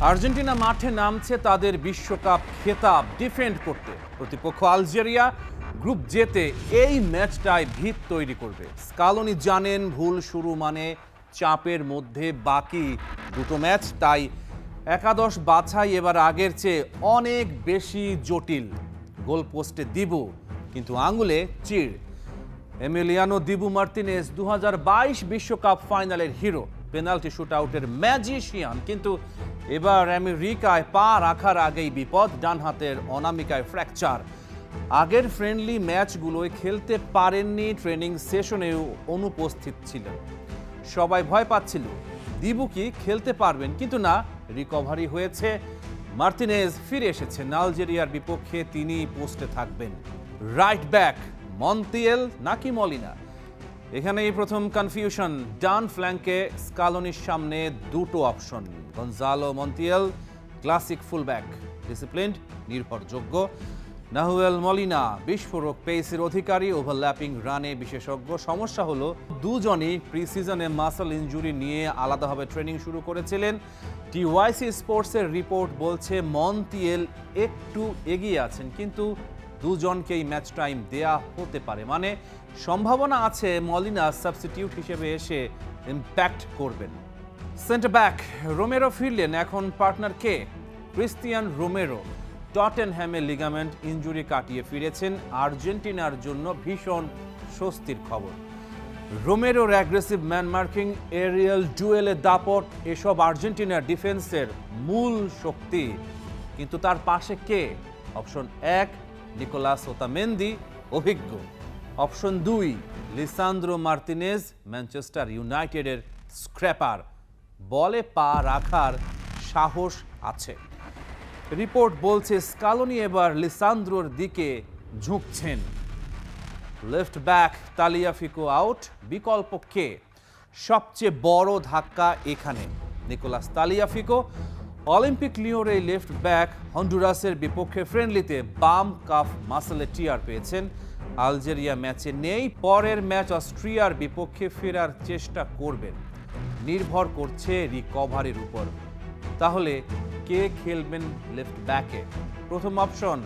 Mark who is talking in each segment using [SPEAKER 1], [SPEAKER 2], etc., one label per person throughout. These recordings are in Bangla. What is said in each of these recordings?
[SPEAKER 1] আর্জেন্টিনা মাঠে নামছে তাদের বিশ্বকাপ খেতাব ডিফেন্ড করতে। প্রতিপক্ষ আলজেরিয়া গ্রুপ জেতে এই ম্যাচটায় ভিত তৈরি করবে। স্কালোনি জানেন ভুল শুরু মানে চাপের মধ্যে বাকি দুটো ম্যাচ, তাই একাদশ বাছাই এবার আগের চেয়ে অনেক বেশি জটিল। গোল পোস্টে দিবু, কিন্তু আঙুলে চিড়। এমিলিয়ানো দিবু মার্তিনেজ 2022 বিশ্বকাপ ফাইনালের হিরো, পেনাল্টি শুটআউটের ম্যাজিশিয়ান, কিন্তু এবার আমেরিকায় পা রাখার আগেই বিপদ। ডান হাতের অনামিকায় ফ্র্যাকচার। আগের ফ্রেন্ডলি ম্যাচগুলোয় খেলতে পারেননি, ট্রেনিং সেশনেও অনুপস্থিত ছিলেন। সবাই ভয় পাচ্ছিল দিবু কি খেলতে পারবেন, কিন্তু না, রিকভারি হয়েছে। মার্তিনেজ ফিরে এসেছেন। আলজেরিয়ার বিপক্ষে তিনি পোস্টে থাকবেন। রাইট ব্যাক মন্তিয়েল নাকি মলিনা, এখানেই প্রথম কনফিউশন। ডান ফ্ল্যাঙ্কে স্কালোনির সামনে দুটো option, Gonzalo Montiel classic fullback, disciplined, নির্ভরযোগ্য। নাহুয়েল মলিনা বিস্ফোরক পেসের অধিকারী, ওভারল্যাপিং রানে বিশেষজ্ঞ। সমস্যা হলো দুজনই প্রি সিজনে মাসল ইনজুরি নিয়ে আলাদাভাবে ট্রেনিং শুরু করেছিলেন। টিওয়াইসি স্পোর্টসের রিপোর্ট বলছে মন্তিয়েল একটু এগিয়ে আছেন, কিন্তু দুজনকেই ম্যাচ টাইম দেয়া হতে পারে, মানে সম্ভাবনা আছে মলিনা সাবস্টিটিউট হিসেবে এসে ইম্প্যাক্ট করবেন। সেন্টার ব্যাক রোমেরো ফিরলেন, এখন পার্টনার কে? ক্রিস্টিয়ান রোমেরো টটেনহ্যামে লিগামেন্ট ইনজুরি কাটিয়ে ফিরেছেন। আর্জেন্টিনার জন্য ভীষণ স্বস্তির খবর। রোমেরোর অ্যাগ্রেসিভ ম্যান মার্কিং, এরিয়াল ডুয়েলে দাপট, এসব আর্জেন্টিনার ডিফেন্সের মূল শক্তি। কিন্তু তার পাশে কে? অপশন 1 নিকোলাস ওতামেন্দি, অভিজ্ঞ। অপশন 2 লিসান্দ্রো মার্তিনেজ, ম্যানচেস্টার ইউনাইটেডের স্ক্র্যাপার, বলে পা রাখার সাহস আছে। রিপোর্ট বলছে স্কালোনি এবার লিসান্দ্রোর দিকে ঝুঁকছেন। লেফট ব্যাক তালিয়াফিকো আউট, বিকল্প কে? সবচেয়ে বড় ধাক্কা এখানে। নিকোলাস তালিয়াফিকো অলিম্পিক লিওর এই লেফট ব্যাক হন্ডুরাসের বিপক্ষে ফ্রেন্ডলিতে বাম কাফ মাসলে টিয়ার পেয়েছেন। আলজেরিয়া ম্যাচে নেই, পরের ম্যাচ অস্ট্রিয়ার বিপক্ষে ফেরার চেষ্টা করবেন। নির্ভর করছে রিকভারির উপর। তাহলে কে খেলবেন লেফট ব্যাকে? প্রথম অপশন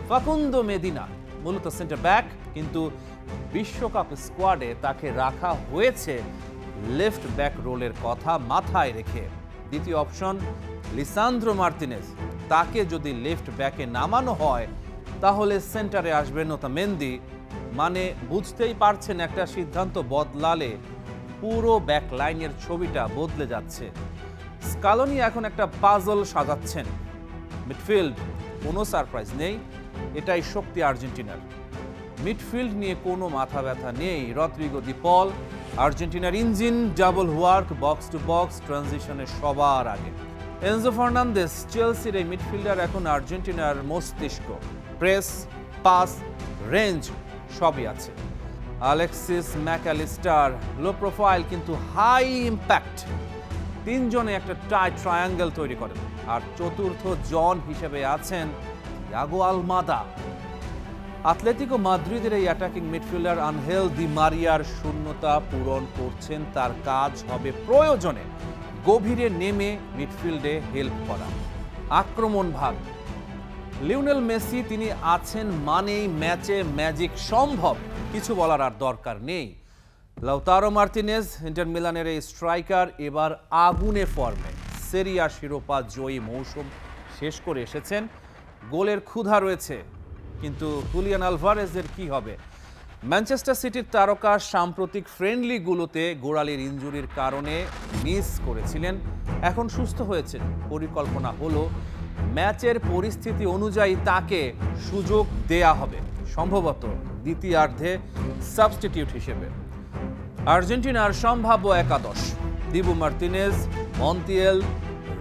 [SPEAKER 1] ফাকুন্দো মেদিনা, মূলত সেন্টার ব্যাক, কিন্তু বিশ্বকাপ স্কোয়াডে তাকে রাখা হয়েছে লেফট ব্যাক রোলের কথা মাথায় রেখে। দ্বিতীয় অপশন লিসান্দ্রো মার্তিনেজ, তাকে যদি লেফট ব্যাকে নামানো হয় তাহলে সেন্টারে আসবেন ওতামেন্দি। মানে বুঝতেই পারছেন একটা সিদ্ধান্ত বদলালে পুরো ব্যাক লাইনের ছবিটা বদলে যাচ্ছে। স্কালোনি এখন একটা পাজল সাজাচ্ছেন। মিডফিল্ড কোনো সারপ্রাইজ নেই, এটাই শক্তি আর্জেন্টিনার। মিডফিল্ড নিয়ে কোনো মাথা ব্যথা নেই। রদ্রিগো দি পল আর্জেন্টিনার engine, double work, box to box ট্রানজিশনে সবার আগে। এনজো ফার্নান্দেস চেলসির এই মিডফিল্ডার এখন আর্জেন্টিনার মস্তিষ্ক। প্রেস, পাস, রেঞ্জ সবই আছে। আলেক্সিস ম্যাকঅ্যালিস্টার লো প্রোফাইল কিন্তু হাই ইম্প্যাক্ট। তিনজনে একটা টাইট ট্রায়াঙ্গেল তৈরি করেন। আর চতুর্থ জন হিসেবে আছেন ইয়াগো আলমাদা। আতলেতিকো মাদ্রিদের এই অ্যাটাকিং মিডফিল্ডার আনহেল দি মারিয়ার শূন্যতা পূরণ করছেন। তার কাজ হবে প্রয়োজনে গভীরে নেমে মিডফিল্ডে হেল্প করা, আক্রমণ ভাগ। লিওনেল মেসি তিনি আছেন মানেই ম্যাচে ম্যাজিক সম্ভব, কিছু বলার আর দরকার নেই। লাউতারো মার্তিনেজ ইন্টার মিলানের এই স্ট্রাইকার এবার আগুনে ফর্মে। সেরিয়া শিরোপা জয়ী মৌসুম শেষ করে এসেছেন। গোলের ক্ষুধা রয়েছে, কিন্তু হুলিয়ান আলভারেজের কি হবে? ম্যানচেস্টার সিটির তারকা সাম্প্রতিক ফ্রেন্ডলিগুলোতে গোড়ালির ইনজুরির কারণে মিস করেছিলেন, এখন সুস্থ হয়েছেন। পরিকল্পনা হলো ম্যাচের পরিস্থিতি অনুযায়ী তাকে সুযোগ দেয়া হবে, সম্ভবত দ্বিতীয়ার্ধে সাবস্টিটিউট হিসেবে। আর্জেন্টিনার সম্ভাব্য একাদশ: Dibu Martinez, Montiel,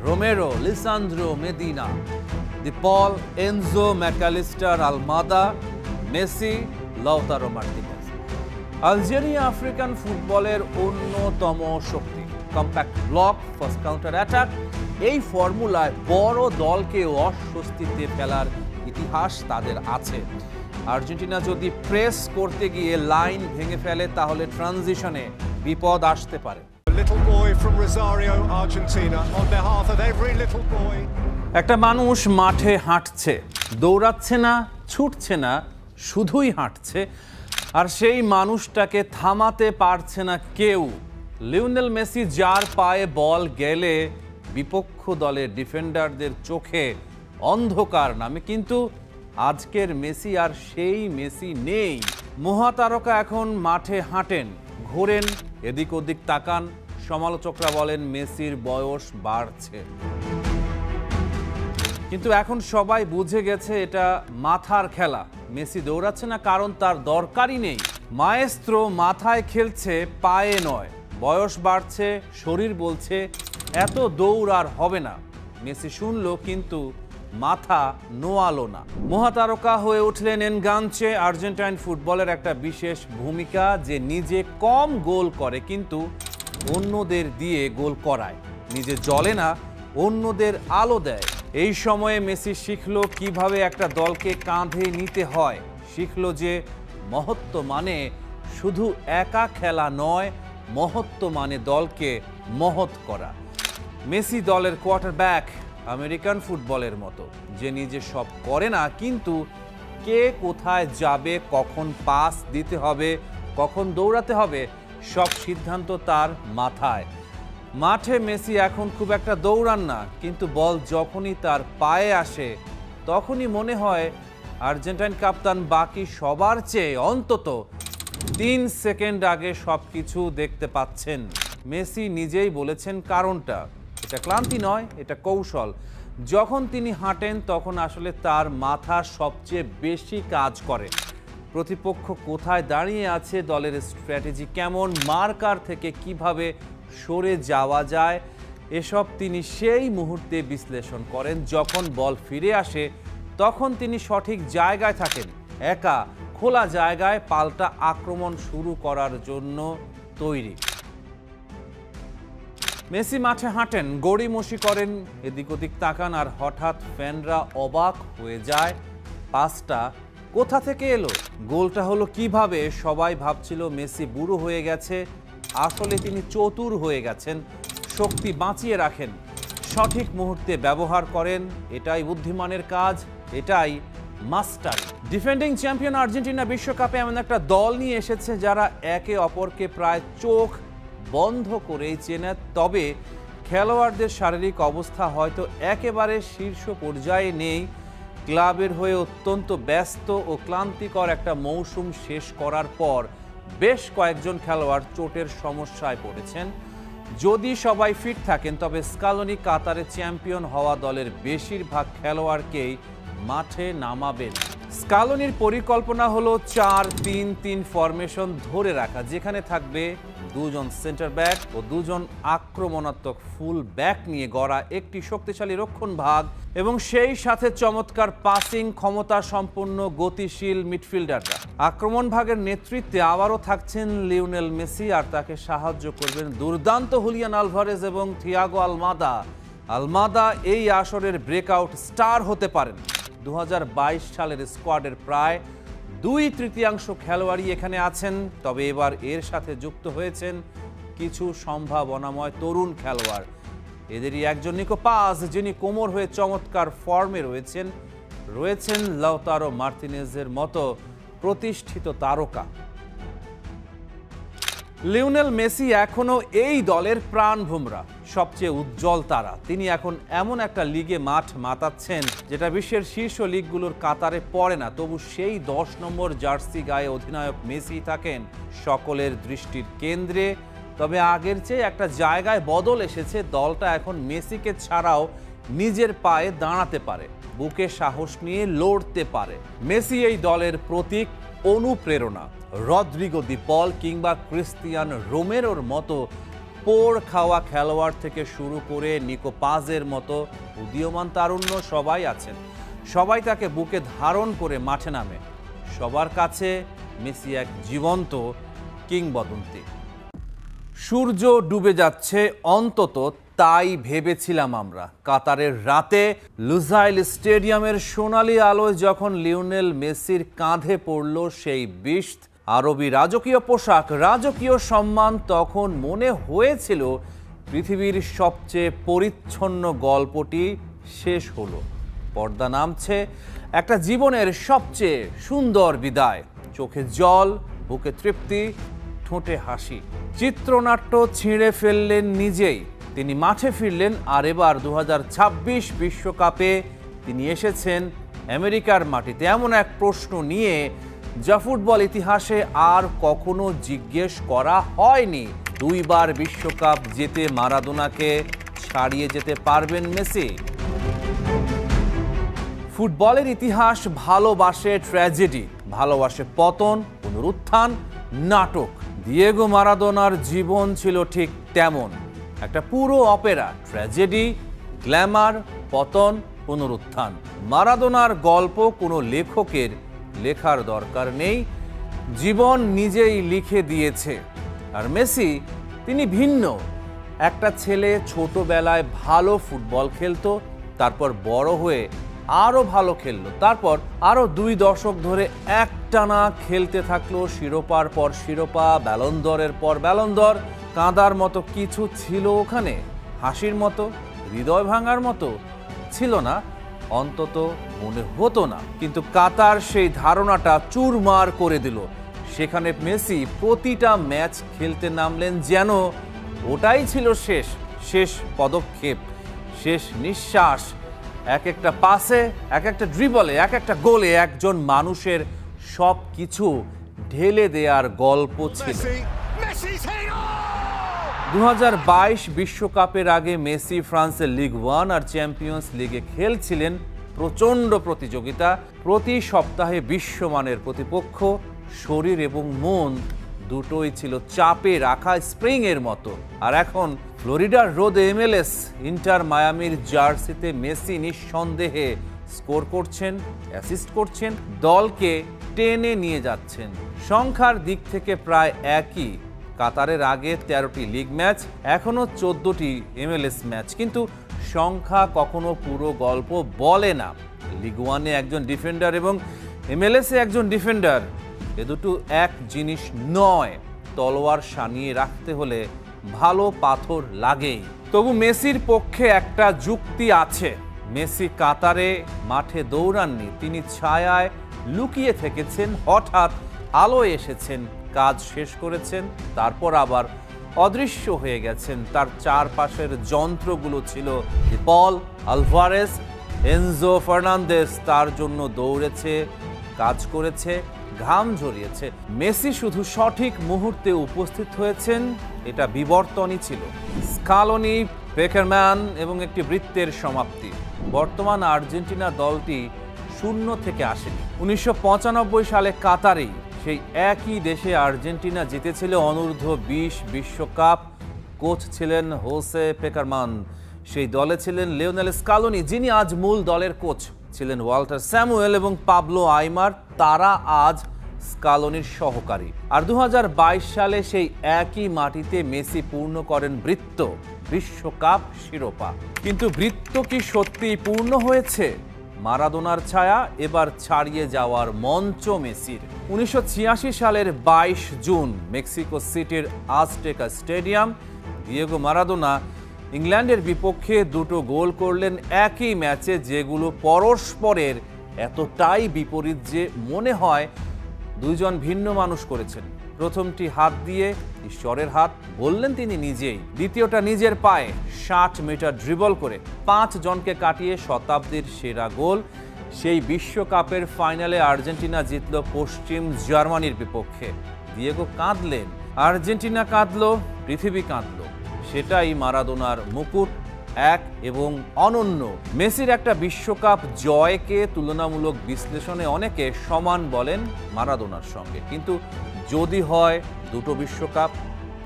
[SPEAKER 1] Romero, Lisandro Medina, de Paul, Enzo MacAllister, Almada, Messi, Lautaro Martinez. Algeria African ফুটবলের অন্যতম শক্তি। Compact block, first counter attack, এই ফর্মুলায় বড় দলকে অস্বস্তিতে ফেলার ইতিহাস তাদের আছে। আর্জেন্টিনা যদি প্রেস করতে গিয়ে লাইন ভেঙে ফেলে তাহলে ট্রানজিশনে বিপদ আসতে পারে।
[SPEAKER 2] little boy from Rosario, Argentina, on behalf of every little boy.
[SPEAKER 1] একটা মানুষ মাঠে হাঁটছে, দৌড়াচ্ছে না, ছুটছে না, শুধুই হাঁটছে, আর সেই মানুষটাকে থামাতে পারছে না কেউ। লিওনেল মেসি, যার পায়ে বল গেলে বিপক্ষ দলের ডিফেন্ডারদের চোখে অন্ধকার নামে, কিন্তু আজকের মেসি আর সেই মেসি নেই। মহাতারকা এখন মাঠে হাঁটেন, ঘোরেন, এদিক ওদিক তাকান। সমালোচকরা বলেন মেসির বয়স বাড়ছে, কিন্তু এখন সবাই বুঝে গেছে এটা মাথার খেলা। মেসি দৌড়াচ্ছে না কারণ তার দরকারই নেই। মায়েস্ত্রো মাথায় খেলছে, পায়ে নয়। বয়স বাড়ছে, শরীর বলছে এত দৌড় আর হবে না। মেসি শুনলো কিন্তু মাথা নোয়ালো না। মহাতারকা হয়ে উঠলেন এনগানচে। আর্জেন্টাইন ফুটবলের একটা বিশেষ ভূমিকা, যে নিজে কম গোল করে কিন্তু অন্যদের দিয়ে গোল করায়। নিজে জ্বলে না, অন্যদের আলো দেয়। এই সময়ে মেসি শিখলো কিভাবে একটা দলকে কাঁধে নিতে হয়। শিখলো যে মহত্ব মানে শুধু একা খেলা নয়, মহত্ব মানে দলকে মহৎ করা। মেসি দলের কোয়ার্টারব্যাক, আমেরিকান ফুটবলের মতো, যে নিজে সব করে না, কিন্তু কে কোথায় যাবে, কখন পাস দিতে হবে, কখন দৌড়াতে হবে, সব সিদ্ধান্ত তার মাথায়। মাঠে মেসি এখন খুব একটা দৌড়ান না, কিন্তু বল যখনই তার পায়ে আসে তখনই মনে হয় আর্জেন্টাইন কাপ্তান বাকি সবার চেয়ে অন্তত 3 সেকেন্ড আগে সব কিছু দেখতে পাচ্ছেন। মেসি নিজেই বলেছেন কারণটা। এটা ক্লান্তি নয়, এটা কৌশল। যখন তিনি হাঁটেন তখন আসলে তার মাথা সবচেয়ে বেশি কাজ করে। প্রতিপক্ষ কোথায় দাঁড়িয়ে আছে, দলের স্ট্র্যাটেজি কেমন, মার্কার থেকে কিভাবে সরে যাওয়া যায়, এসব তিনি সেই মুহূর্তে বিশ্লেষণ করেন। যখন বল ফিরে আসে তখন তিনি সঠিক জায়গায় থাকেন, একা খোলা জায়গায় পাল্টা আক্রমণ শুরু করার জন্য তৈরি। মেসি মাঠে হাঁটেন, গড়িমসি করেন, এদিক ওদিক তাকান, আর হঠাৎ ফ্যানরা অবাক হয়ে যায়। পাসটা কোথা থেকে এলো, গোলটা হলো কিভাবে। সবাই ভাবছিল মেসি বুড়ো হয়ে গেছে, আসলে তিনি চতুর হয়ে গেছেন। শক্তি বাঁচিয়ে রাখেন, সঠিক মুহূর্তে ব্যবহার করেন। এটাই বুদ্ধিমানের কাজ, এটাই মাস্টার। ডিফেন্ডিং চ্যাম্পিয়ন আর্জেন্টিনা বিশ্বকাপে এমন একটা দল নিয়ে এসেছে যারা একে অপরকে প্রায় চোখ বন্ধ করেই চেনে। তবে খেলোয়াড়দের শারীরিক অবস্থা হয়তো একেবারে শীর্ষ পর্যায়ে নেই। ক্লাবের হয়ে অত্যন্ত ব্যস্ত ও ক্লান্তিকর একটা মৌসুম শেষ করার পর বেশ কয়েকজন খেলোয়াড় চোটের সমস্যায় পড়েছেন। যদি সবাই ফিট থাকেন তবে স্কালোনি কাতারে চ্যাম্পিয়ন হওয়া দলের বেশিরভাগ খেলোয়াড়কেই মাঠে নামাবেন। স্কালোনির পরিকল্পনা হলো 4-3-3 ফরমেশন ধরে রাখা, যেখানে থাকবে 2 জন সেন্টার ব্যাক ও 2 জন আক্রমণাত্মক ফুল ব্যাক নিয়ে গড়া একটি শক্তিশালী রক্ষণ ভাগ, এবং সেই সাথে চমৎকার পাসিং ক্ষমতা সম্পন্ন গতিশীল মিডফিল্ডাররা। আক্রমণ ভাগের নেতৃত্বে আবারও থাকছেন লিওনেল মেসি, আর তাকে সাহায্য করবেন দুর্দান্ত হুলিয়ান আলভারেজ এবং থিয়াগো আলমাদা। আলমাদা এই আসরের ব্রেকআউট স্টার হতে পারেন। 2022 সালের স্কোয়াডের প্রায় 2/3 খেলোয়াড়ই এখানে আছেন, তবে এবার এর সাথে যুক্ত হয়েছেন কিছু সম্ভাবনাময় তরুণ খেলোয়াড়। এদেরই একজন নিকো পাস, যিনি কোমর হয়ে চমৎকার ফর্মে রয়েছেন লাউতারো মার্তিনেজের মতো প্রতিষ্ঠিত তারকা। লিওনেল মেসি এখনো এই দলের প্রাণভোমরা, সবচেয়ে উজ্জ্বল তারা। তিনি এখন এমন একটা লিগে মাঠ মাতাচ্ছেন যেটা বিশ্বের শীর্ষ লিগগুলোর কাতারে পড়ে না, তবু সেই 10 নম্বর জার্সি গায়ে অধিনায়ক মেসি থাকেন সকলের দৃষ্টির কেন্দ্রে। তবে আগের চেয়ে একটা জায়গায় বদল এসেছে, দলটা এখন মেসিকে ছাড়াও নিজের পায়ে দাঁড়াতে পারে, বুকে সাহস নিয়ে লড়তে পারে। মেসি এই দলের প্রতীক, অনুপ্রেরণা। রদ্রিগো দি পল কিংবা ক্রিস্টিয়ান রোমেরোর মতো পোড় খাওয়া খেলোয়াড় থেকে শুরু করে নিকো পাজের মতো উদীয়মান তারুণ্য সবাই আছেন। সবাই তাকে বুকে ধারণ করে মাঠে নামে। সবার কাছে মেসি এক জীবন্ত কিংবদন্তি। সূর্য ডুবে যাচ্ছে, অন্তত তাই ভেবেছিলাম আমরা। কাতারের রাতে লুসাইল স্টেডিয়ামের সোনালি আলোয় যখন লিওনেল মেসির কাঁধে পড়ল সেই বিস্ট, আরবি রাজকীয় পোশাক, রাজকীয় সম্মান, তখন মনে হয়েছিল পৃথিবীর সবচেয়ে পরিচ্ছন্ন গল্পটি শেষ হলো। পর্দা নামছে, একটা জীবনের সবচেয়ে সুন্দর বিদায়। চোখে জল, বুকে তৃপ্তি, ঠোঁটে হাসি। চিত্রনাট্য ছিঁড়ে ফেললেন নিজেই। তিনি মাঠে ফিরলেন, আর এবার 2026 বিশ্বকাপে তিনি এসেছেন আমেরিকার মাটিতে এমন এক প্রশ্ন নিয়ে যা ফুটবল ইতিহাসে আর কখনো জিজ্ঞেস করা হয়নি। 2 বার বিশ্বকাপ জিতে মারাদোনাকে ছাড়িয়ে যেতে পারবেন মেসি? ফুটবলের ইতিহাস ভালোবাসে ট্র্যাজেডি, ভালোবাসে পতন, পুনরুত্থান, নাটক। দিয়েগো মারাদোনার জীবন ছিল ঠিক তেমন একটা পুরো অপেরা। ট্র্যাজেডি, গ্ল্যামার, পতন, পুনরুত্থান। মারাদোনার গল্প কোনো লেখকের লেখার দরকার নেই, জীবন নিজেই লিখে দিয়েছে। আর মেসি, তিনি ভিন্ন। একটা ছেলে ছোটবেলায় ভালো ফুটবল খেলতো, তারপর বড় হয়ে আরও ভালো খেললো, তারপর আরও 2 দশক ধরে একটানা খেলতে থাকলো, শিরোপার পর শিরোপা, ব্যালন দরের পর ব্যালন দর। কাঁদার মতো কিছু ছিল ওখানে? হাসির মতো, হৃদয় ভাঙার মতো ছিল না, অন্তত মনে হতো না। কিন্তু কাতার সেই ধারণাটা চুরমার করে দিল। সেখানে মেসি প্রতিটা ম্যাচ খেলতে নামলেন যেন ওটাই ছিল শেষ পদক্ষেপ, শেষ নিঃশ্বাস। এক একটা পাসে, এক একটা ড্রিবলে, এক একটা গোলে একজন মানুষের সব কিছু ঢেলে দেওয়ার গল্প ছিল।
[SPEAKER 2] Messi's hit!
[SPEAKER 1] 2022 বিশ্বকাপের আগে মেসি ফ্রান্সের লিগ 1 আর চ্যাম্পিয়ন্স লিগে খেলছিলেন। প্রচণ্ড প্রতিযোগিতা, প্রতি সপ্তাহে বিশ্বমানের প্রতিপক্ষ। শরীর এবং মন দুটোই ছিল চাপে রাখা স্প্রিংয়ের মতো। আর এখন ফ্লোরিডার রোদে MLS ইন্টার মায়ামির জার্সিতে মেসি নিঃসন্দেহে স্কোর করছেন, অ্যাসিস্ট করছেন, দলকে টেনে নিয়ে যাচ্ছেন। সংখ্যার দিক থেকে প্রায় একই। কাতারের আগে 13টি লিগ ম্যাচ, এখনও 14টি MLS ম্যাচ, কিন্তু সংখ্যা কখনো পুরো গল্প বলে না। লিগ 1-এ একজন ডিফেন্ডার এবং MLS-এ একজন ডিফেন্ডার, এ দুটো এক জিনিস নয়। তলোয়ার সানিয়ে রাখতে হলে ভালো পাথর লাগেই। তবু মেসির পক্ষে একটা যুক্তি আছে। মেসি কাতারে মাঠে দৌড়াননি, তিনি ছায়ায় লুকিয়ে থেকেছেন। হঠাৎ আলোয় এসেছেন, কাজ শেষ করেছেন, তারপর আবার অদৃশ্য হয়ে গেছেন। তার চারপাশের যন্ত্রগুলো ছিল পল, আলভারেজ, এনজো ফার্নান্দেজ। তার জন্য দৌড়েছে, কাজ করেছে, ঘাম ঝরিয়েছে। মেসি শুধু সঠিক মুহূর্তে উপস্থিত হয়েছেন, এটা বিবর্তনই ছিল। স্কালোনি, পেকারম্যান এবং একটি বৃত্তের সমাপ্তি। বর্তমান আর্জেন্টিনা দলটি শূন্য থেকে আসেনি। 1995 সালে কাতারেই সেই একই দেশে আর্জেন্টিনা জিতেছিল অনূর্ধ্ব-20 বিশ্বকাপ। কোচ ছিলেন হোসে পেকারম্যান, সেই দলে ছিলেন লিওনেল স্কালোনি, যিনি আজ মূল দলের কোচ। ছিলেন ওয়াল্টার স্যামুয়েল এবং পাবলো আইমার, তারা আজ স্কালোনির সহকারী। আর 2022 সালে সেই একই মাটিতে মেসি পূর্ণ করেন বৃত্ত, বিশ্বকাপ শিরোপা। কিন্তু বৃত্ত কি সত্যিই পূর্ণ হয়েছে? মারাদোনার ছায়া এবার ছাড়িয়ে যাওয়ার মঞ্চ মেসির। 1986 সালের 22 জুন মেক্সিকো সিটির আজটেকা স্টেডিয়াম। দিয়েগো মারাদোনা ইংল্যান্ডের বিপক্ষে 2টো গোল করলেন একই ম্যাচে, যেগুলো পরস্পরের এতটাই বিপরীত যে মনে হয় 2 জন ভিন্ন মানুষ করেছেন। প্রথমটি হাত দিয়ে, ঈশ্বরের হাত বললেন তিনি নিজেই। দ্বিতীয়টা নিজের পায়ে 60 মিটার ড্রিবল করে 5 জনকে কাটিয়ে শতাব্দীর সেরা গোল। সেই বিশ্বকাপের ফাইনালে আর্জেন্টিনা জিতল পশ্চিম জার্মানির বিপক্ষে। দিয়েগো কাঁদলেন, আর্জেন্টিনা কাঁদলো, পৃথিবী কাঁদলো। সেটাই মারাদোনার মুকুট, এক এবং অনন্য। মেসির একটা বিশ্বকাপ জয়কে তুলনামূলক বিশ্লেষণে অনেকে সমান বলেন মারাদোনার সঙ্গে, কিন্তু যদি হয় 2টো বিশ্বকাপ,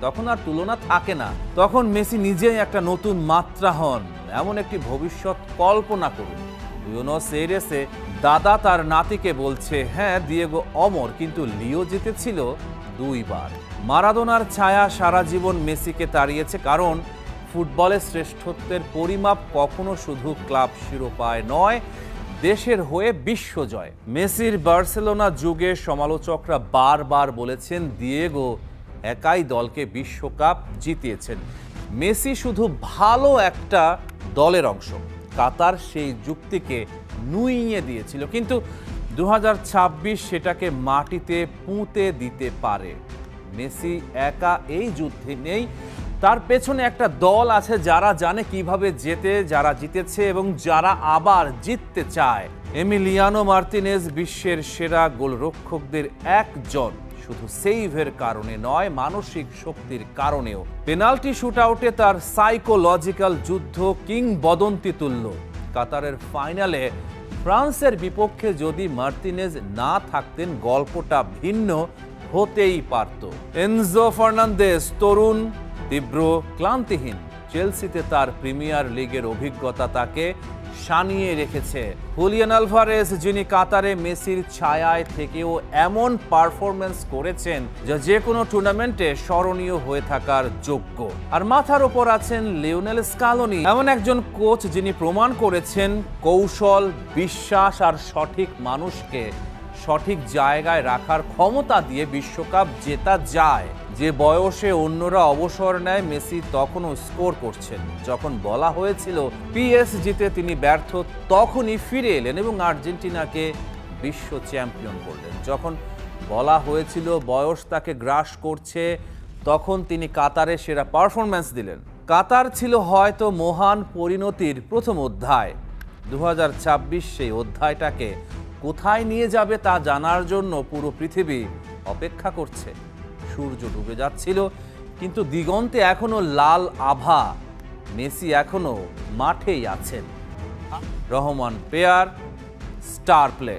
[SPEAKER 1] তখন আর তুলনা থাকে না। তখন মেসি নিজেই একটা নতুন মাত্রা হন। এমন একটি ভবিষ্যৎ কল্পনা করুন। বুয়েনোস এইরেসে দাদা তার নাতিকে বলছে, হ্যাঁ দিয়েগো অমর, কিন্তু লিও জিতেছিল 2 বার। মারাদোনার ছায়া সারা জীবন মেসিকে তাড়িয়েছে, কারণ ফুটবলের শ্রেষ্ঠত্বের পরিমাপ কখনো শুধু ক্লাব শিরোপায় নয়, দেশের হয়ে বিশ্বজয়। মেসির বার্সেলোনা যুগে সমালোচকরা বারবার বলেছেন দিয়েগো একাই দলকে বিশ্বকাপ জিতিয়েছেন। মেসি শুধু ভালো একটা দলের অংশ। কাতার সেই যুক্তিকে নুইয়ে দিয়েছিল, কিন্তু 2026 সেটাকে মাটিতে পুঁতে দিতে পারে। মেসি একা এই যুদ্ধে নেই, তার পেছনে একটা দল আছে যারা জানে কিভাবে যারা জিতেছে এবং যারা আবার জিততে চায়। এমিলিয়ানো মার্তিনেজ বিশ্বের সেরা গোলরক্ষকদের একজন, শুধু সেভের কারণে নয়, মানসিক শক্তির কারণেও। পেনাল্টি শুটআউটে তার সাইকোলজিক্যাল যুদ্ধ কিংবদন্তি তুল্য। কাতারের ফাইনালে ফ্রান্সের বিপক্ষে যদি মার্তিনেজ না থাকতেন, গল্পটা ভিন্ন হতেই পারত। এনজো ফার্নান্দেজ তরুণ, তীব্র, ক্লান্তিহীন। চেলসিতে তার প্রিমিয়ার লিগের অভিজ্ঞতা তাকে সানিয়ে রেখেছে। হুলিয়ান আলভারেজ, যিনি কাতারে মেসির ছায়ায় থেকেও এমন পারফরমেন্স করেছেন যা যে কোনো টুর্নামেন্টে স্মরণীয় হয়ে থাকার যোগ্য। আর মাথার ওপর আছেন লিওনেল স্কালোনি, এমন একজন কোচ যিনি প্রমাণ করেছেন কৌশল, বিশ্বাস আর সঠিক মানুষকে সঠিক জায়গায় রাখার ক্ষমতা দিয়ে বিশ্বকাপ জেতা যায়। যে বয়সে অন্যরা অবসর নেয়, মেসি তখনও স্কোর করছেন। যখন বলা হয়েছিল পিএসজিতে তিনি ব্যর্থ, তখনই ফিরে এলেন এবং আর্জেন্টিনাকে বিশ্ব চ্যাম্পিয়ন করলেন। যখন বলা হয়েছিল বয়স তাকে গ্রাস করছে, তখন তিনি কাতারে সেরা পারফরম্যান্স দিলেন। কাতার ছিল হয়তো মহান পরিণতির প্রথম অধ্যায়। 2026 সেই অধ্যায়টাকে কোথায় নিয়ে যাবে তা জানার জন্য পুরো পৃথিবী অপেক্ষা করছে। সূর্য ডুবে যাচ্ছিল, কিন্তু দিগন্তে এখনো লাল আভা। মেসি এখনো মাঠেই আছেন। Rahman pair, star play.